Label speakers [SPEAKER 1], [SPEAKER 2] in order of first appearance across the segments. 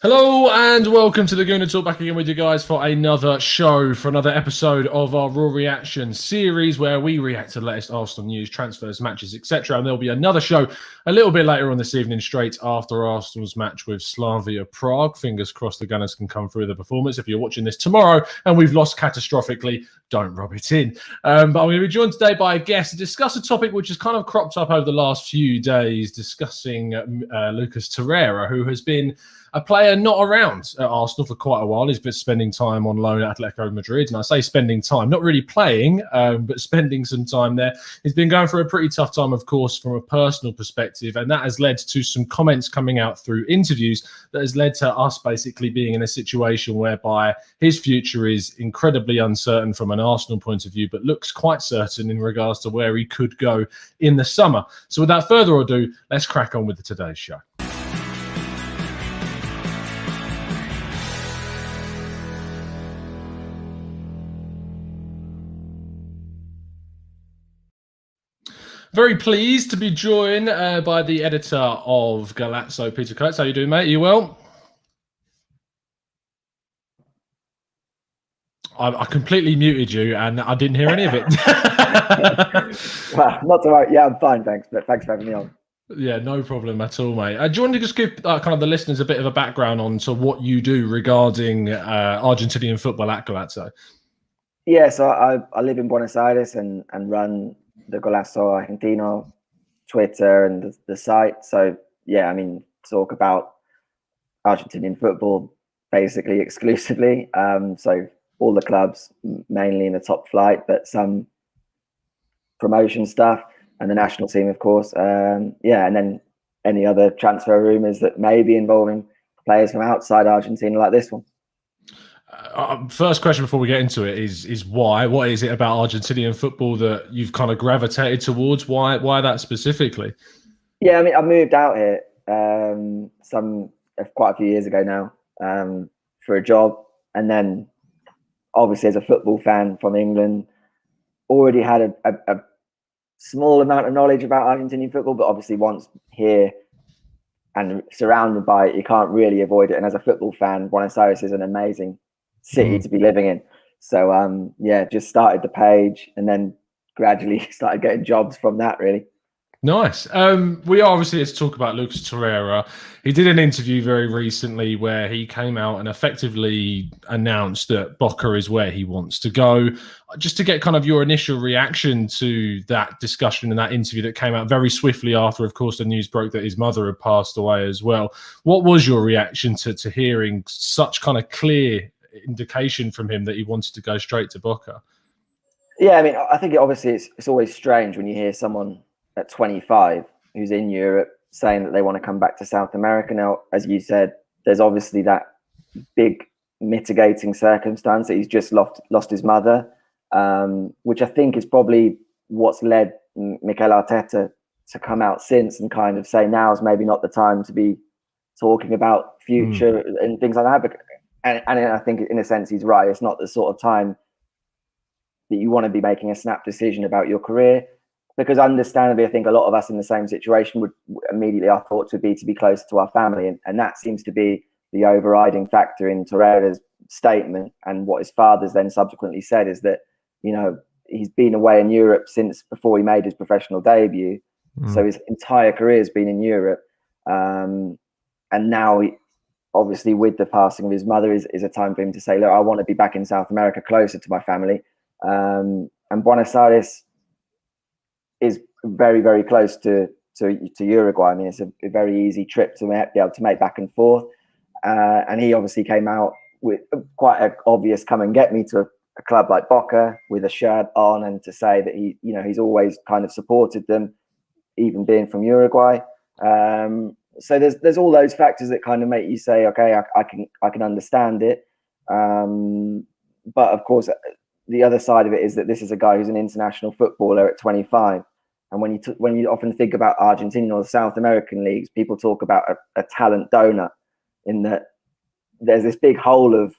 [SPEAKER 1] Hello and welcome to the Gooner Talk, back again with you guys for another show, for another episode of our Raw Reaction series where we react to the latest Arsenal news, transfers, matches, etc. And there'll be another show a little bit later on this evening, straight after Arsenal's match with Slavia Prague. Fingers crossed the Gunners can come through the performance. If you're watching this tomorrow and we've lost catastrophically, don't rub it in. But I'm going to be joined today by a guest to discuss a topic which has kind of cropped up over the last few days, discussing Lucas Torreira, who has been a player not around at Arsenal for quite a while. He's been spending time on loan at Atletico Madrid. And I say spending time, not really playing, but spending some time there. He's been going through a pretty tough time, of course, from a personal perspective. And that has led to some comments coming out through interviews that has led to us basically being in a situation whereby his future is incredibly uncertain from an Arsenal point of view, but looks quite certain in regards to where he could go in the summer. So without further ado, let's crack on with today's show. Very pleased to be joined by the editor of Galazzo, Peter Coates. How you doing, mate? Are you well? I completely muted you and I didn't hear any of it.
[SPEAKER 2] Well, not to worry. Yeah, I'm fine, thanks. But thanks for having me on.
[SPEAKER 1] Yeah, no problem at all, mate. Do you want to just give kind of the listeners a bit of a background on to what you do regarding Argentinian football at Galazzo?
[SPEAKER 2] Yeah, so I live in Buenos Aires and run the Golazo Argentino Twitter and the site. So yeah, I mean, talk about Argentinian football basically exclusively. So all the clubs, mainly in the top flight, but some promotion stuff and the national team, of course. Yeah, and then any other transfer rumors that may be involving players from outside Argentina, like this one.
[SPEAKER 1] First question before we get into it is why? What is it about Argentinian football that you've kind of gravitated towards? Why that specifically?
[SPEAKER 2] Yeah, I mean, I moved out here quite a few years ago now for a job, and then obviously as a football fan from England, already had a small amount of knowledge about Argentinian football, but obviously once here and surrounded by it, you can't really avoid it. And as a football fan, Buenos Aires is an amazing city to be living in. So yeah, just started the page and then gradually started getting jobs from that, really.
[SPEAKER 1] Nice. We are obviously here to talk about Lucas Torreira. He did an interview very recently where he came out and effectively announced that Boca is where he wants to go. Just to get kind of your initial reaction to that discussion and that interview that came out very swiftly after, of course, the news broke that his mother had passed away as well. What was your reaction to hearing such kind of clear indication from him that he wanted to go straight to Boca?
[SPEAKER 2] Yeah, I mean, I think it's always strange when you hear someone at 25 who's in Europe saying that they want to come back to South America. Now, as you said, there's obviously that big mitigating circumstance that he's just lost his mother, which I think is probably what's led Mikel Arteta to come out since and kind of say now is maybe not the time to be talking about future and things like that. But, and I think in a sense he's right. It's not the sort of time that you want to be making a snap decision about your career. Because understandably, I think a lot of us in the same situation would immediately our thoughts would be to be closer to our family. And that seems to be the overriding factor in Torreira's statement. And what his father's then subsequently said is that, you know, he's been away in Europe since before he made his professional debut. So his entire career has been in Europe. And now, obviously, with the passing of his mother, is a time for him to say, look, I want to be back in South America, closer to my family. And Buenos Aires is very, very close to Uruguay. I mean, it's a very easy trip to be able to make back and forth. And he obviously came out with quite an obvious come and get me to a club like Boca with a shirt on, and to say that he's always kind of supported them, even being from Uruguay. So there's all those factors that kind of make you say, okay, I can understand it. But of course, the other side of it is that this is a guy who's an international footballer at 25. And when you often think about Argentina or the South American leagues, people talk about a talent donut, in that there's this big hole of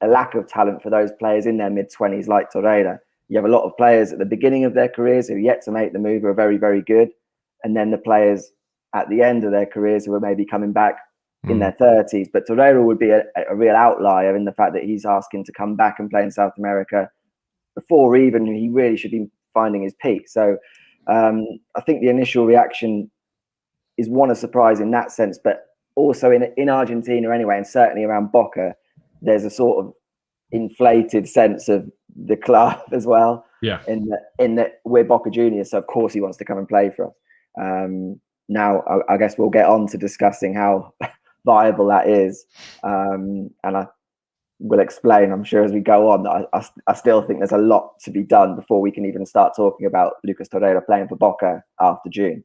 [SPEAKER 2] a lack of talent for those players in their mid-20s like Torreira. You have a lot of players at the beginning of their careers who are yet to make the move, who are very, very good. And then the players at the end of their careers who are maybe coming back in their 30s. But Torreira would be a real outlier in the fact that he's asking to come back and play in South America before even he really should be finding his peak. So I think the initial reaction is one of surprise in that sense, but also in Argentina anyway, and certainly around Boca, there's a sort of inflated sense of the club as well.
[SPEAKER 1] Yeah.
[SPEAKER 2] In that we're Boca Juniors, so of course he wants to come and play for us. Now, I guess we'll get on to discussing how viable that is, and I will explain, I'm sure, as we go on. I still think there's a lot to be done before we can even start talking about Lucas Torreira playing for Boca after June.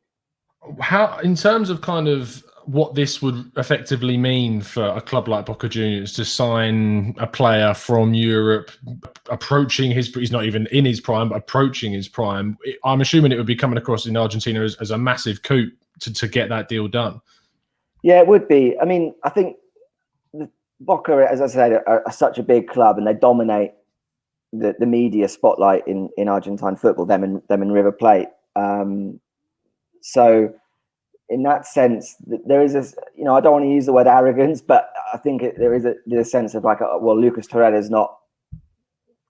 [SPEAKER 1] How, in terms of kind of what this would effectively mean for a club like Boca Juniors to sign a player from Europe approaching he's not even in his prime, but approaching his prime, I'm assuming it would be coming across in Argentina as a massive coup to get that deal done. Yeah,
[SPEAKER 2] it would be. I mean, I think Boca, as I said, are such a big club, and they dominate the media spotlight in Argentine football, them and River Plate. So in that sense, there is this, I don't want to use the word arrogance, but I think there is a sense of like, well, Lucas Torreira is not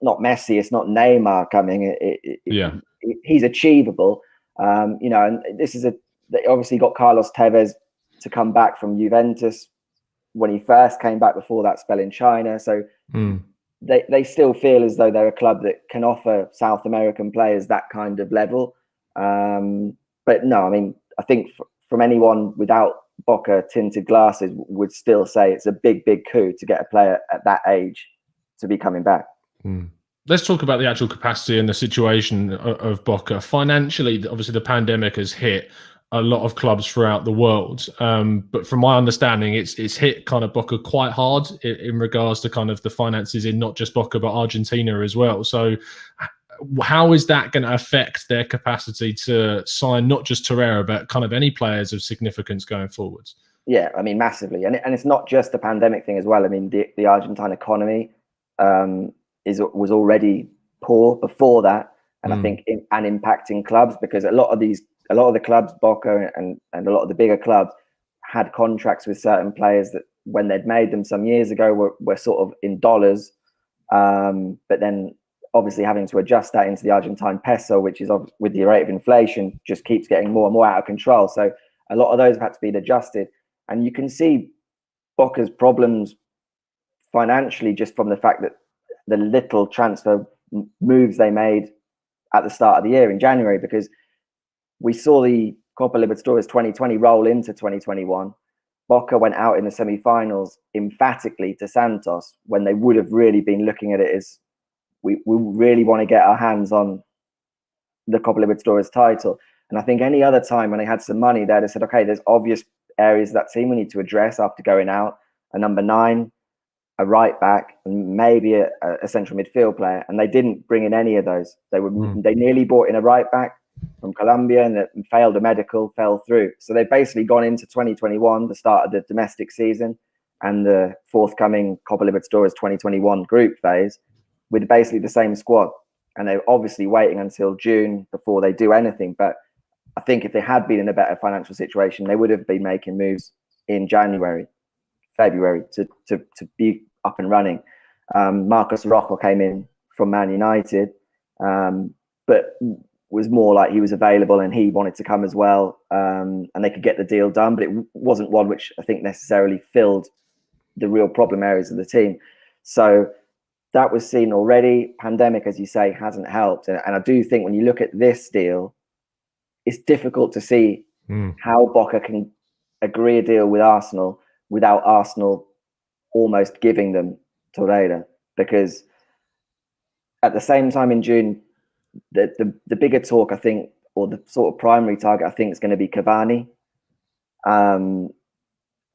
[SPEAKER 2] Messi, it's not Neymar coming. He's achievable. And this is they obviously got Carlos Tevez to come back from Juventus when he first came back before that spell in China. So they still feel as though they're a club that can offer South American players that kind of level. But no, I mean, I think from anyone without Boca tinted glasses would still say it's a big, big coup to get a player at that age to be coming back.
[SPEAKER 1] Let's talk about the actual capacity and the situation of Boca. Financially, obviously the pandemic has hit a lot of clubs throughout the world. But from my understanding, it's hit kind of Boca quite hard in regards to kind of the finances in not just Boca, but Argentina as well. So how is that going to affect their capacity to sign not just Torreira, but kind of any players of significance going forwards?
[SPEAKER 2] Yeah, I mean, massively. And it's not just a pandemic thing as well. I mean, the Argentine economy was already poor before that. And I think and impacting clubs, because a lot of the clubs, Boca and a lot of the bigger clubs, had contracts with certain players that when they'd made them some years ago were sort of in dollars. But then obviously having to adjust that into the Argentine peso, which is with the rate of inflation, just keeps getting more and more out of control. So a lot of those have had to be adjusted. And you can see Boca's problems financially just from the fact that the little transfer moves they made at the start of the year in January, because we saw the Copa Libertadores 2020 roll into 2021. Boca went out in the semi-finals emphatically to Santos when they would have really been looking at it as we really want to get our hands on the Copa Libertadores title. And I think any other time when they had some money, they'd have said, okay, there's obvious areas of that team we need to address after going out. A number 9, a right back, and maybe a central midfield player. And they didn't bring in any of those. They nearly brought in a right back from Colombia and failed a medical, fell through. So they've basically gone into 2021, the start of the domestic season, and the forthcoming Copa Libertadores 2021 group phase, with basically the same squad. And they're obviously waiting until June before they do anything. But I think if they had been in a better financial situation, they would have been making moves in January, February to be up and running. Marcos Rojo came in from Man United, but was more like he was available and he wanted to come as well, and they could get the deal done. But it wasn't one which I think necessarily filled the real problem areas of the team. So that was seen already. Pandemic, as you say, hasn't helped. And I do think when you look at this deal, it's difficult to see how Boca can agree a deal with Arsenal without Arsenal almost giving them Torreira. Because at the same time in June, the bigger talk, I think, or the sort of primary target, I think, is going to be Cavani.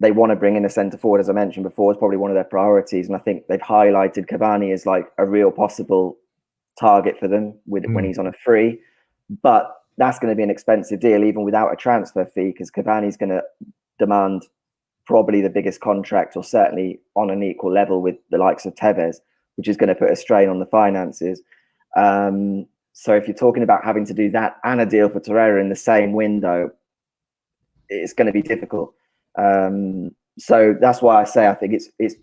[SPEAKER 2] They want to bring in a centre forward, as I mentioned before. It's probably one of their priorities. And I think they've highlighted Cavani as like a real possible target for them when he's on a free. But that's going to be an expensive deal, even without a transfer fee, because Cavani's going to demand probably the biggest contract, or certainly on an equal level with the likes of Tevez, which is going to put a strain on the finances. So if you're talking about having to do that and a deal for Torreira in the same window, it's going to be difficult. So that's why I say I think it's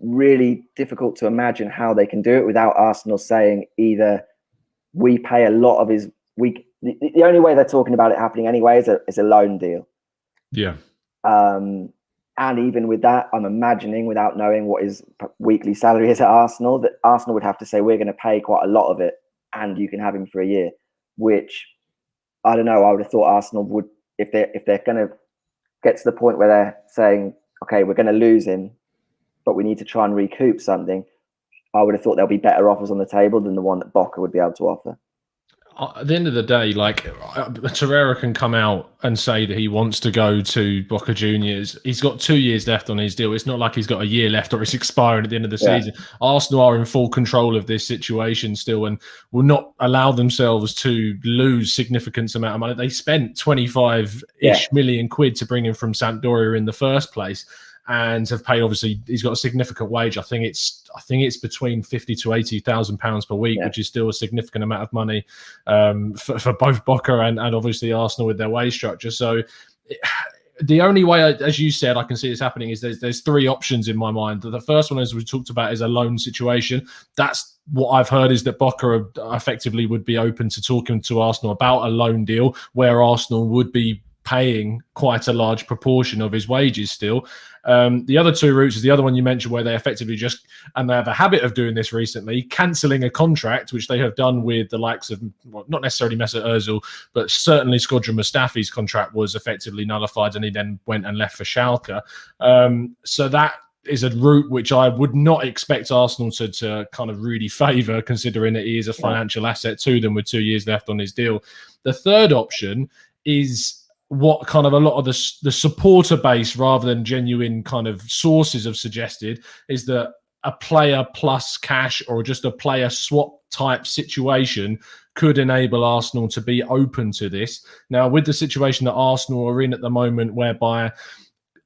[SPEAKER 2] really difficult to imagine how they can do it without Arsenal saying either we pay a lot of his week. The only way they're talking about it happening anyway is a loan deal.
[SPEAKER 1] Yeah.
[SPEAKER 2] And even with that, I'm imagining, without knowing what his weekly salary is at Arsenal, that Arsenal would have to say we're going to pay quite a lot of it, and you can have him for a year. Which I don't know. I would have thought Arsenal would, if they're going to get to the point where they're saying, okay, we're going to lose him, but we need to try and recoup something. I would have thought there'll be better offers on the table than the one that Boca would be able to offer.
[SPEAKER 1] At the end of the day, like Torreira can come out and say that he wants to go to Boca Juniors. He's got 2 years left on his deal. It's not like he's got a year left or it's expiring at the end of the season. Arsenal are in full control of this situation still and will not allow themselves to lose significant amount of money. They spent 25-ish million quid to bring him from Sampdoria in the first place, and have paid, obviously he's got a significant wage. I think it's between 50 to 80,000 pounds per week, which is still a significant amount of money for both Boca and obviously Arsenal with their wage structure. So the only way, as you said, I can see this happening is there's 3 options in my mind. The first one, as we talked about, is a loan situation. That's what I've heard, is that Boca effectively would be open to talking to Arsenal about a loan deal where Arsenal would be paying quite a large proportion of his wages still. The other 2 routes is the other one you mentioned, where they effectively just, and they have a habit of doing this recently, cancelling a contract, which they have done with the likes of, well, not necessarily Mesut Ozil, but certainly Skodran Mustafi's contract was effectively nullified, and he then went and left for Schalke. So that is a route which I would not expect Arsenal to kind of really favour, considering that he is a financial asset to them with 2 years left on his deal. The third option is what kind of a lot of the supporter base, rather than genuine kind of sources, have suggested, is that a player plus cash or just a player swap type situation could enable Arsenal to be open to this. Now, with the situation that Arsenal are in at the moment, whereby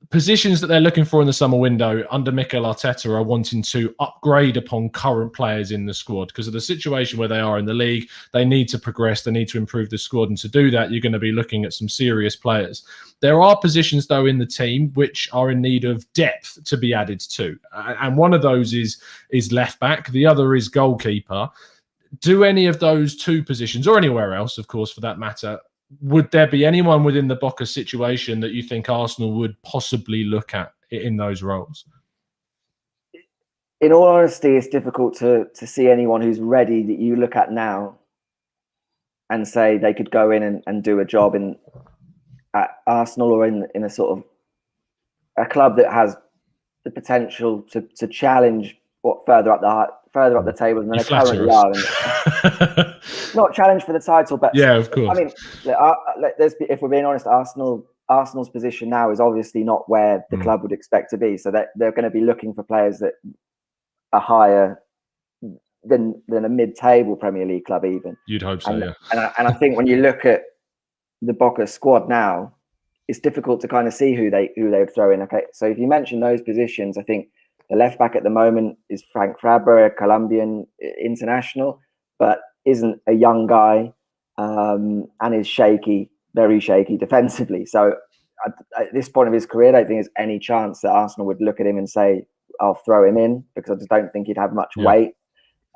[SPEAKER 1] positions that they're looking for in the summer window under Mikel Arteta are wanting to upgrade upon current players in the squad because of the situation where they are in the league. They need to progress. They need to improve the squad. And to do that, you're going to be looking at some serious players. There are positions, though, in the team which are in need of depth to be added to. And one of those is left back. The other is goalkeeper. Do any of those 2 positions, or anywhere else, of course, for that matter, would there be anyone within the Boca situation that you think Arsenal would possibly look at in those roles?
[SPEAKER 2] In all honesty, it's difficult to see anyone who's ready that you look at now and say they could go in and do a job at Arsenal or in a sort of a club that has the potential to challenge further up the table than they currently are. And not challenge for the title, but
[SPEAKER 1] yeah, of course.
[SPEAKER 2] I mean, if we're being honest, Arsenal's position now is obviously not where the club would expect to be. So they're going to be looking for players that are higher than a mid-table Premier League club, even.
[SPEAKER 1] You'd hope so, yeah.
[SPEAKER 2] And I think when you look at the Boca squad now, it's difficult to kind of see who they would throw in. Okay, so if you mention those positions, I think the left back at the moment is Frank Fabra, a Colombian international, but isn't a young guy and is shaky, very shaky defensively. So at this point of his career, I don't think there's any chance that Arsenal would look at him and say, I'll throw him in, because I just don't think he'd have much weight.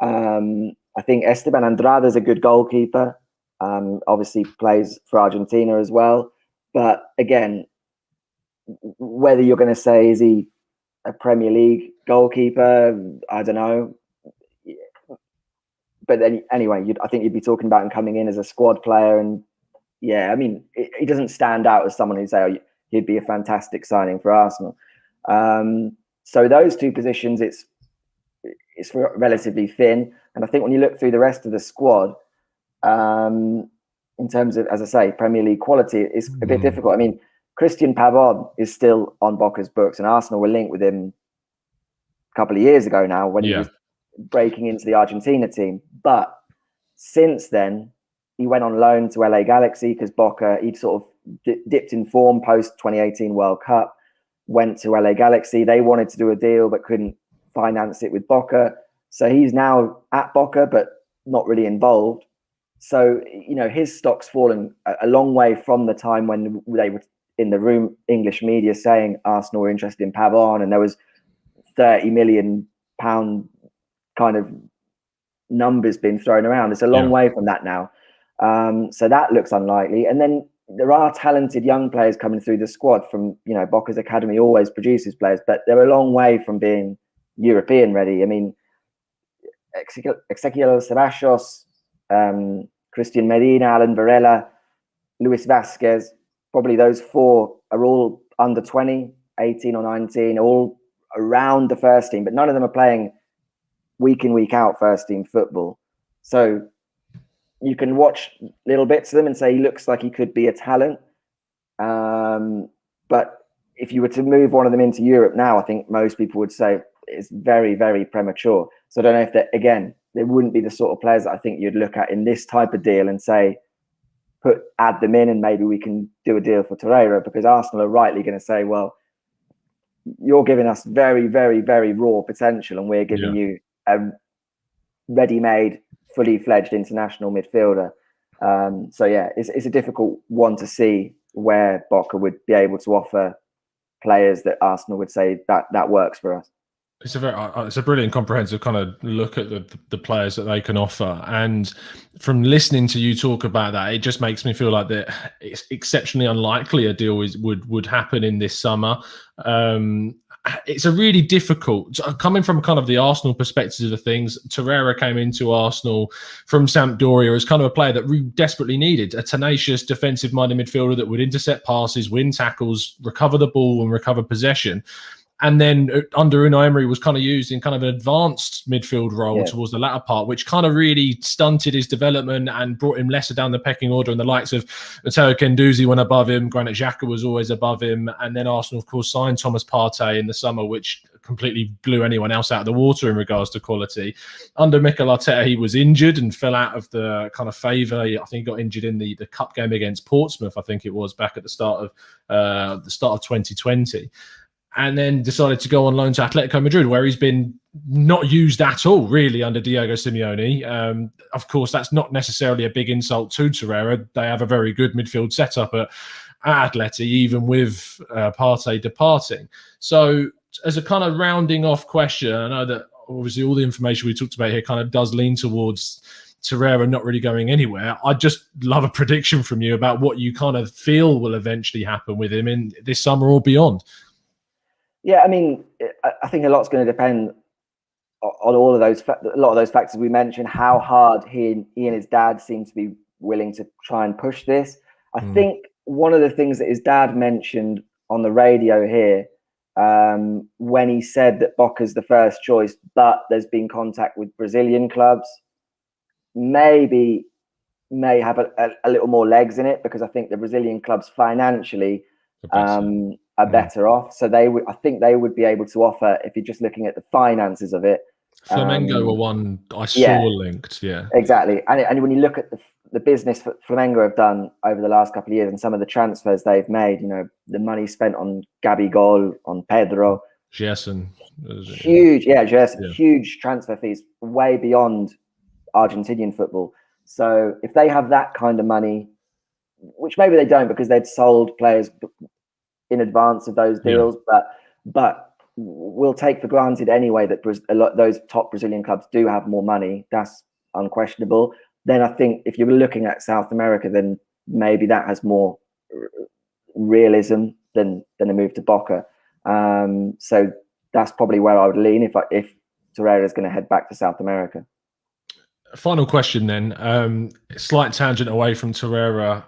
[SPEAKER 2] I think Esteban Andrade is a good goalkeeper. Obviously plays for Argentina as well. But again, whether you're going to say, is he a Premier League goalkeeper? I don't know. But then anyway, I think you'd be talking about him coming in as a squad player. And yeah, I mean, he doesn't stand out as someone who'd say, oh, he'd be a fantastic signing for Arsenal. So those 2 positions, it's relatively thin. And I think when you look through the rest of the squad, in terms of, as I say, Premier League quality, it's a bit difficult. I mean, Christian Pavón is still on Boca's books, and Arsenal were linked with him a couple of years ago now when he was breaking into the Argentina team. But since then, he went on loan to LA Galaxy because Boca, he'd sort of dipped in form post 2018 World Cup, went to LA Galaxy. They wanted to do a deal but couldn't finance it with Boca. So he's now at Boca but not really involved. So, you know, his stock's fallen a long way from the time when they were in the room, English media saying Arsenal were interested in Pavon, and there was £30 million kind of numbers being thrown around. It's a long way from that now. So that looks unlikely. And then there are talented young players coming through the squad from, Boca's academy always produces players, but they're a long way from being European ready. I mean, Ezequiel Ceballos, Christian Medina, Alan Varela, Luis Vasquez, probably those four are all under 20, 18 or 19, all around the first team, but none of them are playing week in, week out first team football. So you can watch little bits of them and say he looks like he could be a talent. But if you were to move one of them into Europe now, I think most people would say it's very, very premature. So I don't know if that, again, they wouldn't be the sort of players that I think you'd look at in this type of deal and say, add them in and maybe we can do a deal for Torreira, because Arsenal are rightly going to say, well, you're giving us very, very, very raw potential and we're giving you a ready-made, fully fledged international midfielder. So yeah, it's a difficult one to see where Boca would be able to offer players that Arsenal would say that works for us.
[SPEAKER 1] It's a brilliant comprehensive kind of look at the players that they can offer, and from listening to you talk about that, it just makes me feel like that it's exceptionally unlikely a deal would happen in this summer. It's a really difficult, coming from kind of the Arsenal perspective of things. Torreira came into Arsenal from Sampdoria as kind of a player that we desperately needed, a tenacious defensive-minded midfielder that would intercept passes, win tackles, recover the ball and recover possession. And then under Unai Emery was kind of used in kind of an advanced midfield role towards the latter part, which kind of really stunted his development and brought him lesser down the pecking order. And the likes of Matteo Guendouzi went above him. Granit Xhaka was always above him. And then Arsenal, of course, signed Thomas Partey in the summer, which completely blew anyone else out of the water in regards to quality. Under Mikel Arteta, he was injured and fell out of the kind of favour. I think he got injured in the cup game against Portsmouth, I think it was, back at the start of 2020. And then decided to go on loan to Atletico Madrid, where he's been not used at all, really, under Diego Simeone. Of course, that's not necessarily a big insult to Torreira. They have a very good midfield setup at Atleti, even with Partey departing. So as a kind of rounding off question, I know that obviously all the information we talked about here kind of does lean towards Torreira not really going anywhere. I'd just love a prediction from you about what you kind of feel will eventually happen with him in this summer or beyond.
[SPEAKER 2] Yeah, I mean, I think a lot's going to depend on all of those, a lot of those factors we mentioned, how hard he and his dad seem to be willing to try and push this. I think one of the things that his dad mentioned on the radio here, when he said that Boca's the first choice, but there's been contact with Brazilian clubs, may have a little more legs in it, because I think the Brazilian clubs financially are better off. So I think they would be able to offer, if you're just looking at the finances of it.
[SPEAKER 1] Flamengo were one I saw linked. Yeah,
[SPEAKER 2] exactly. And when you look at the business that Flamengo have done over the last couple of years and some of the transfers they've made, the money spent on Gabigol, on Pedro,
[SPEAKER 1] Gerson,
[SPEAKER 2] huge, huge transfer fees, way beyond Argentinian football. So if they have that kind of money, which maybe they don't because they'd sold players in advance of those deals, but we'll take for granted anyway that those top Brazilian clubs do have more money. That's unquestionable. Then I think if you're looking at South America, then maybe that has more realism than a move to Boca. So that's probably where I would lean if Torreira is going to head back to South America.
[SPEAKER 1] Final question then, slight tangent away from Torreira,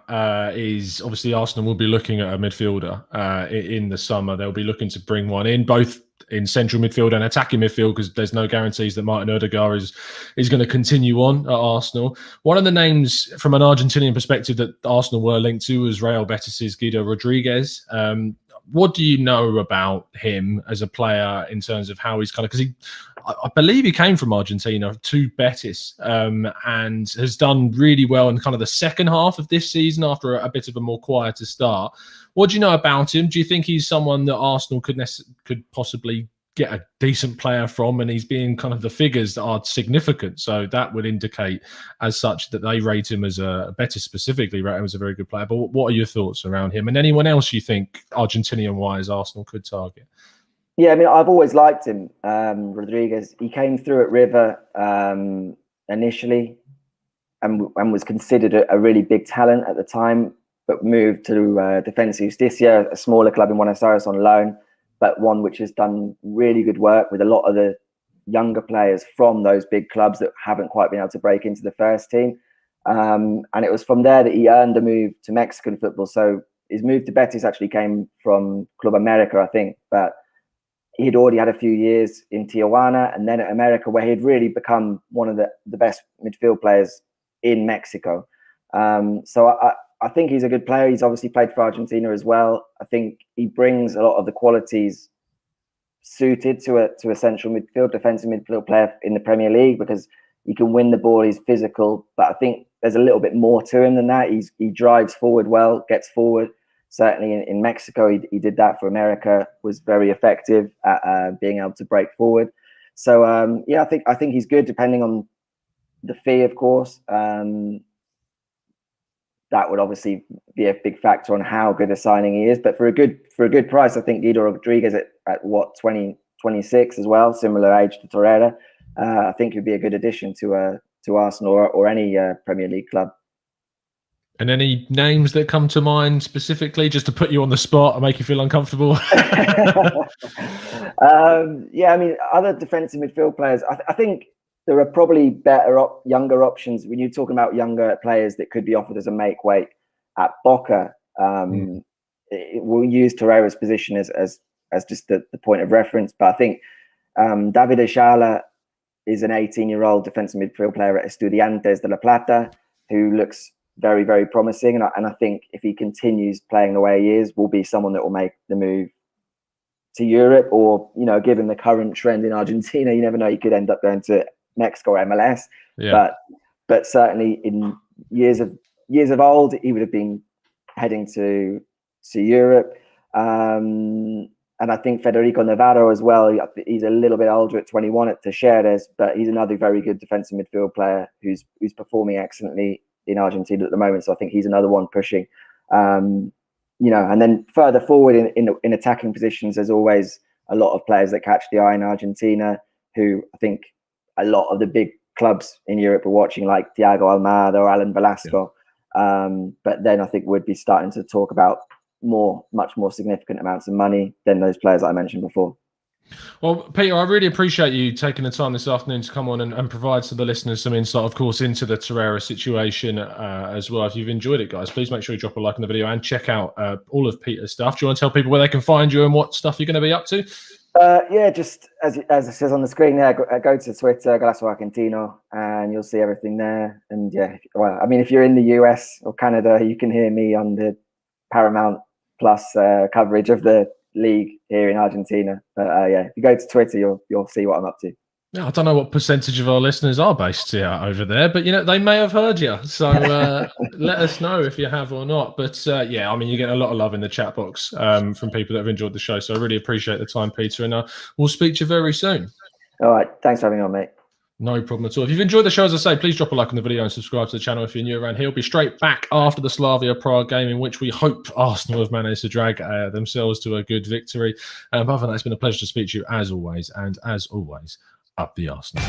[SPEAKER 1] is obviously Arsenal will be looking at a midfielder in the summer. They'll be looking to bring one in, both in central midfield and attacking midfield, because there's no guarantees that Martin Odegaard is going to continue on at Arsenal. One of the names from an Argentinian perspective that Arsenal were linked to was Real Betis's Guido Rodriguez. What do you know about him as a player in terms of how he's kind of, because I believe he came from Argentina to Betis and has done really well in kind of the second half of this season after a bit of a more quieter start. What do you know about him? Do you think he's someone that Arsenal could possibly get a decent player from, and he's being kind of the figures that are significant. So that would indicate as such that they rate him as Betis specifically rate him as a very good player. But what are your thoughts around him and anyone else you think Argentinian-wise Arsenal could target?
[SPEAKER 2] Yeah, I mean, I've always liked him, Rodriguez. He came through at River initially and was considered a really big talent at the time, but moved to Defensa Justicia, a smaller club in Buenos Aires on loan, but one which has done really good work with a lot of the younger players from those big clubs that haven't quite been able to break into the first team. And it was from there that he earned a move to Mexican football. So his move to Betis actually came from Club America, I think, but he'd already had a few years in Tijuana and then at America, where he'd really become one of the best midfield players in Mexico. So I think he's a good player. He's obviously played for Argentina as well. I think he brings a lot of the qualities suited to a central midfield, defensive midfield player in the Premier League, because he can win the ball, he's physical, but I think there's a little bit more to him than that. He drives forward well, gets forward. Certainly in Mexico, he did that for America, was very effective at being able to break forward. So yeah, I think he's good, depending on the fee, of course. That would obviously be a big factor on how good a signing he is. But for a good price, I think Guido Rodriguez at what, 26 as well, similar age to Torreira, I think he'd be a good addition to Arsenal or any Premier League club.
[SPEAKER 1] And any names that come to mind specifically, just to put you on the spot and make you feel uncomfortable?
[SPEAKER 2] Yeah, I mean, other defensive midfield players, I think there are probably better, younger options when you're talking about younger players that could be offered as a make weight at Boca. We'll use Torreira's position as just the point of reference, but I think David Echala is an 18-year-old defensive midfield player at Estudiantes de La Plata who looks very, very promising, and I think if he continues playing the way he is, will be someone that will make the move to Europe, or given the current trend in Argentina, you never know, he could end up going to Mexico or MLS. Yeah. But certainly in years of old, he would have been heading to Europe. And I think Federico Navarro as well. He's a little bit older at 21 at Talleres, but he's another very good defensive midfield player who's performing excellently in Argentina at the moment. So I think he's another one pushing. And then further forward in attacking positions, there's always a lot of players that catch the eye in Argentina, who I think a lot of the big clubs in Europe are watching, like Thiago Almada or Alan Velasco. Yeah. But then I think we'd be starting to talk about much more significant amounts of money than those players that I mentioned before.
[SPEAKER 1] Well, Peter, I really appreciate you taking the time this afternoon to come on and provide to the listeners some insight, of course, into the Torreira situation as well. If you've enjoyed it, guys, please make sure you drop a like on the video and check out all of Peter's stuff. Do you want to tell people where they can find you and what stuff you're going to be up to?
[SPEAKER 2] Yeah, just as it says on the screen there, go to Twitter, Golazo Argentino, and you'll see everything there. And yeah, well, I mean, if you're in the US or Canada, you can hear me on the Paramount Plus coverage of the league here in Argentina. But yeah, if you go to Twitter, you'll see what I'm up to.
[SPEAKER 1] Yeah, I don't know what percentage of our listeners are based over there, but they may have heard you. So let us know if you have or not. But yeah, I mean, you get a lot of love in the chat box from people that have enjoyed the show. So I really appreciate the time, Peter, and we'll speak to you very soon.
[SPEAKER 2] All right, thanks for having me on, mate.
[SPEAKER 1] No problem at all. If you've enjoyed the show, as I say, please drop a like on the video and subscribe to the channel if you're new around here. We'll be straight back after the Slavia Prague game, in which we hope Arsenal have managed to drag themselves to a good victory. But other than that, it's been a pleasure to speak to you as always. And as always, up the Arsenal.